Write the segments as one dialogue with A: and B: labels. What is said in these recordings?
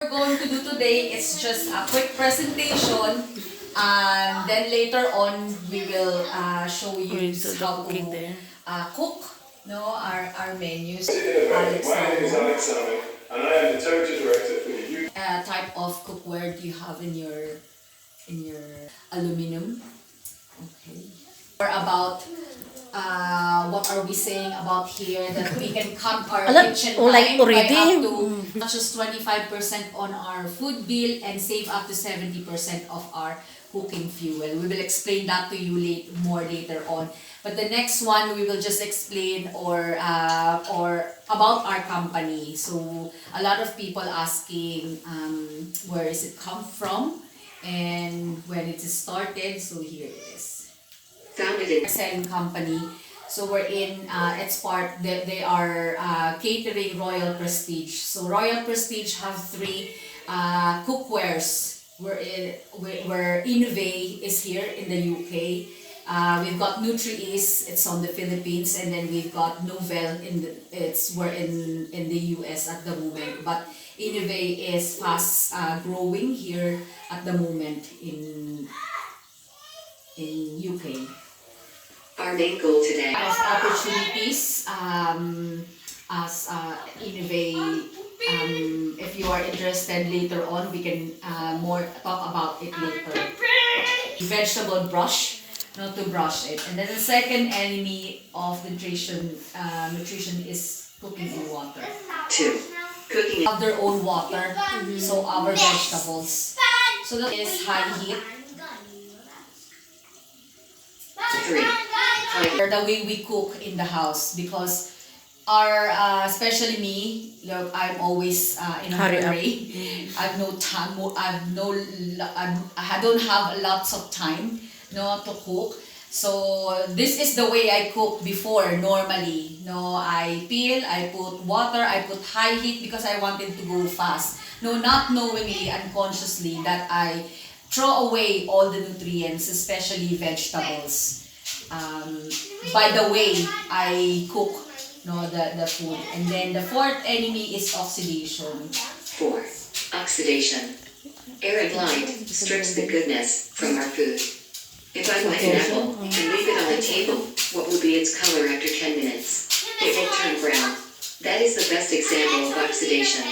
A: We're going to do today is just a quick presentation, and then later on we will show you how to cook our menus.
B: My name is Alex Salmon, and I am the territory director for the youth.
A: Type of cookware do you have in your aluminum? Okay. Or about what are we saying about here that we can cut our kitchen time
C: like already?
A: by up to just 25% on our food bill and save up to 70% of our cooking fuel. We will explain that to you more later on. But the next one we will just explain or about our company. So a lot of people asking where is it come from and when it is started. So here it is. Founded in a selling company. So we're in, it's part, they are catering Royal Prestige. So Royal Prestige have three cookwares. Where Innovay is here in the UK. We've got NutriEase, it's on the Philippines, and then we've got Novell we're in the US at the moment. But Innovay is fast growing here at the moment in UK. Our main goal today of opportunities as Innovay. If you are interested later on, we can more talk about it later. Vegetable brush, not to brush it. And then the second enemy of nutrition is cooking in water. Two, cooking have their own water. So our vegetables. So that is high heat. Three, the way we cook in the house, because our especially me, look, I'm always in a hurry. I've no time. I don't have lots of time, to cook. So this is the way I cook before normally. I peel, I put water, I put high heat because I wanted to go fast. Not knowingly, unconsciously, that I throw away all the nutrients, especially vegetables. By the way I cook the food. And then the fourth enemy is oxidation. Four, oxidation. Air and light strips the goodness from our food. If I bite an apple and leave it on the table, what will be its color after 10 minutes? It will turn brown. That is the best example of oxidation.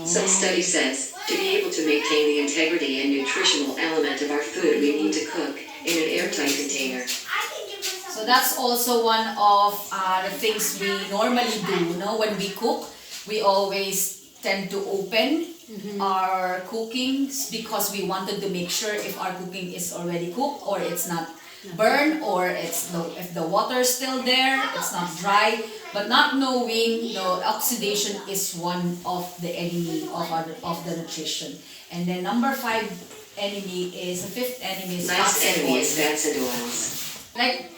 A: Some study says, to be able to maintain the integrity and nutritional element of our food, we need to cook in an airtight container. So that's also one of the things we normally do. When we cook, we always tend to open our cookings because we wanted to make sure if our cooking is already cooked or it's not burned or if the water is still there, it's not dry. But not knowing, oxidation is one of the enemy of the nutrition. And then number five enemy is, the fifth enemy is fats and oils. Fats and oils.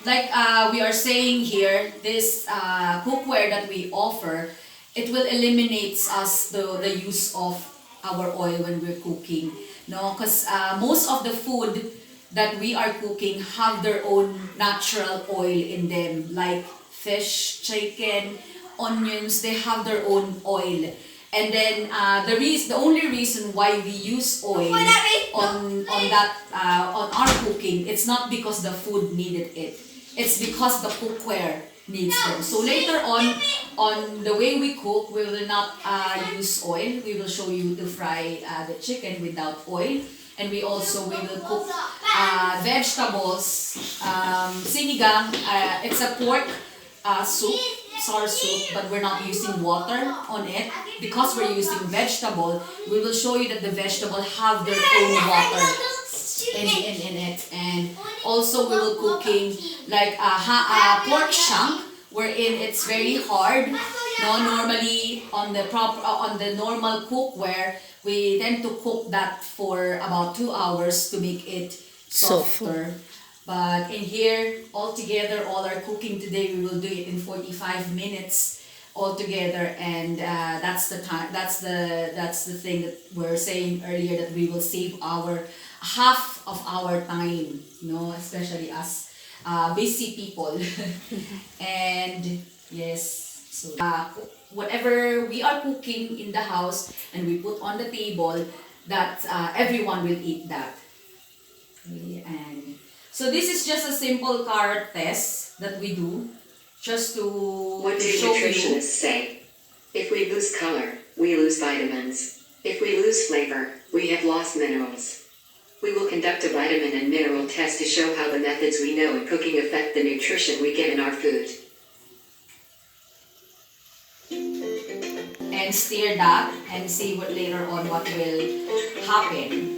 A: Like we are saying here, this cookware that we offer, it will eliminate us the use of our oil when we're cooking. Because most of the food that we are cooking have their own natural oil in them, like fish, chicken, onions, they have their own oil. And then the only reason why we use oil on our cooking, it's not because the food needed it. It's because the cookware needs them. So later on the way we cook, we will not use oil. We will show you to fry the chicken without oil. And we will cook vegetables, sinigang. It's a pork soup, sour soup, but we're not using water on it because we're using vegetable. We will show you that the vegetable have their own water in it. And also we will cooking like a pork shank, wherein it's very hard. Normally on the normal cookware, we tend to cook that for about 2 hours to make it softer. But in here, altogether, all our cooking today, we will do it in 45 minutes altogether, and that's the time. That's the thing that we're saying earlier, that we will save our half of our time. Especially us busy people. And yes, so whatever we are cooking in the house and we put on the table, that everyone will eat that. Okay, and so this is just a simple carrot test that we do, just to
C: What do
A: show you.
C: nutritionists say? If we lose color, we lose vitamins. If we lose flavor, we have lost minerals. We will conduct a vitamin and mineral test to show how the methods we know in cooking affect the nutrition we get in our food.
A: And stir that and see what later on what will happen.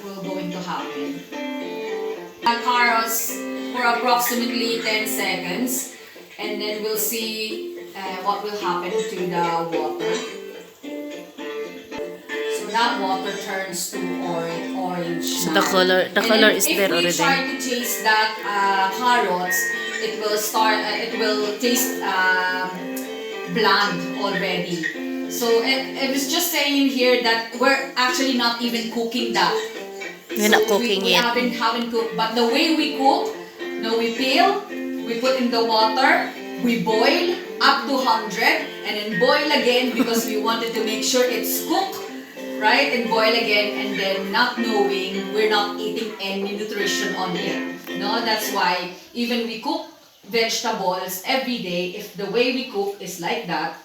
A: Will going to happen. Carrots for approximately 10 seconds, and then we'll see what will happen to the water. So that water turns to orange.
D: So
A: now.
D: the
A: And
D: color
A: then
D: is there already.
A: If we try to taste that carrots, it will taste bland already. So I was just saying here that we're actually not even cooking that.
D: We're not cooking
A: we
D: yet.
A: haven't cooked. But the way we cook, we peel, we put in the water, we boil up to 100, and then boil again because we wanted to make sure it's cooked, right? And boil again, and then not knowing we're not eating any nutrition on it. No, that's why even we cook vegetables every day, if the way we cook is like that,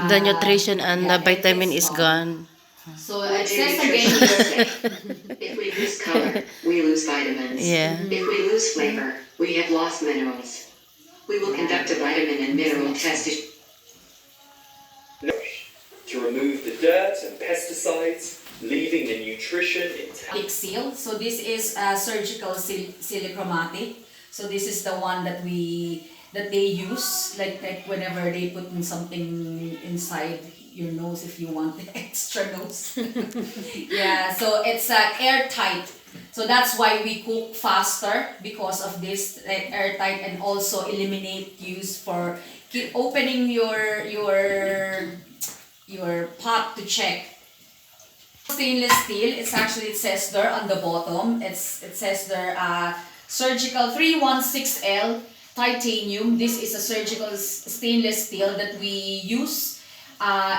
D: The nutrition and the
A: yeah,
D: vitamin
A: it's
D: is gone.
A: So
C: What
A: it
C: do
A: says again
C: nutritionists
A: here,
C: say? If we lose color, we lose vitamins.
D: Yeah.
C: If we lose flavor, we have lost minerals. We will conduct a vitamin and mineral test to
E: to remove the dirt and pesticides, leaving the nutrition intact.
A: Big seal. So this is surgical silicromatic. So this is the one that they use like whenever they put in something inside your nose if you want the extra nose. Yeah, so it's airtight. So that's why we cook faster because of this airtight, and also eliminate use for keep opening your pot to check. Stainless steel, it says there on the bottom, it says there surgical 316L titanium. This is a surgical stainless steel that we use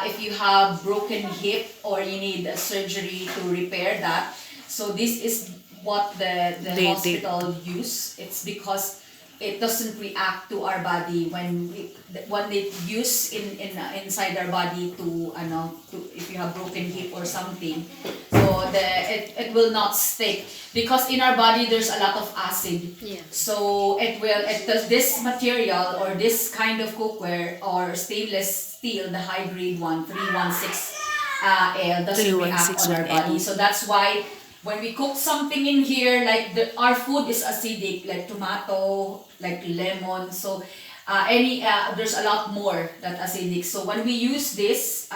A: if you have broken hip or you need a surgery to repair that. So this is what the hospital use. It's because it doesn't react to our body when it use inside our body to if you have broken hip or something. So it will not stick because in our body there's a lot of acid.
F: Yeah.
A: So it does this material or this kind of cookware or stainless steel, the high grade one, 316L, doesn't react on our
D: 316L.
A: body. So that's why when we cook something in here, like our food is acidic, like tomato, like lemon. So there's a lot more that acidic. So when we use this,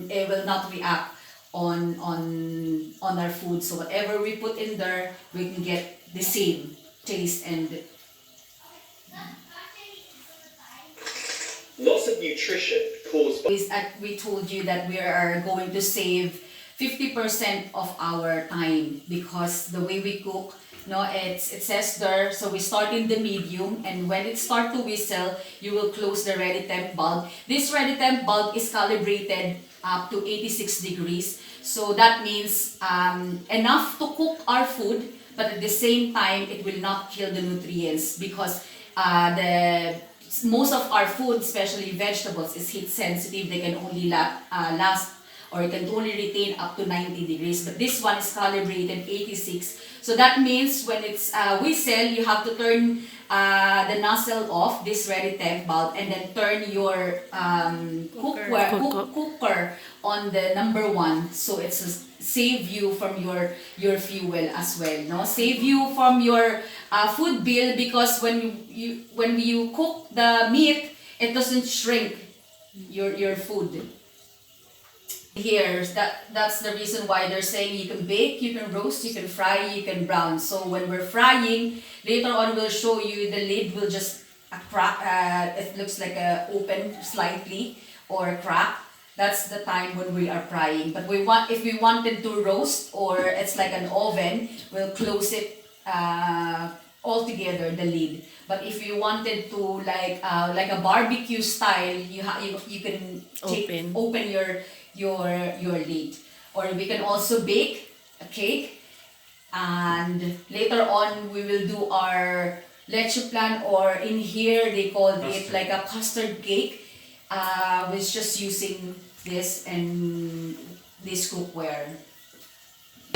A: it will not react on our food. So whatever we put in there, we can get the same taste and.
E: Loss of nutrition caused by
A: We told you that we are going to save 50% of our time because the way we cook, it says there, so we start in the medium, and when it starts to whistle, you will close the ready temp bulb. This ready temp bulb is calibrated up to 86 degrees. So that means enough to cook our food, but at the same time, it will not kill the nutrients because most of our food, especially vegetables, is heat sensitive. They can only last or it can only retain up to 90 degrees. But this one is calibrated 86. So that means when it's whistle, you have to turn the nozzle off, this ready temp bulb, and then turn your cooker on the number 1. So it's save you from your fuel as well. No, save you from your food bill because when you cook the meat, it doesn't shrink your food. Here, that's the reason why they're saying you can bake, you can roast, you can fry, you can brown. So when we're frying, later on we'll show you the lid will just crack. It looks like open slightly or a crack. That's the time when we are frying. But if we wanted to roast or it's like an oven, we'll close it altogether the lid. But if you wanted to like a barbecue style, you can open your lid. Or we can also bake a cake, and later on we will do our leche plan, or in here they call it like a custard cake, with just using this and this cookware.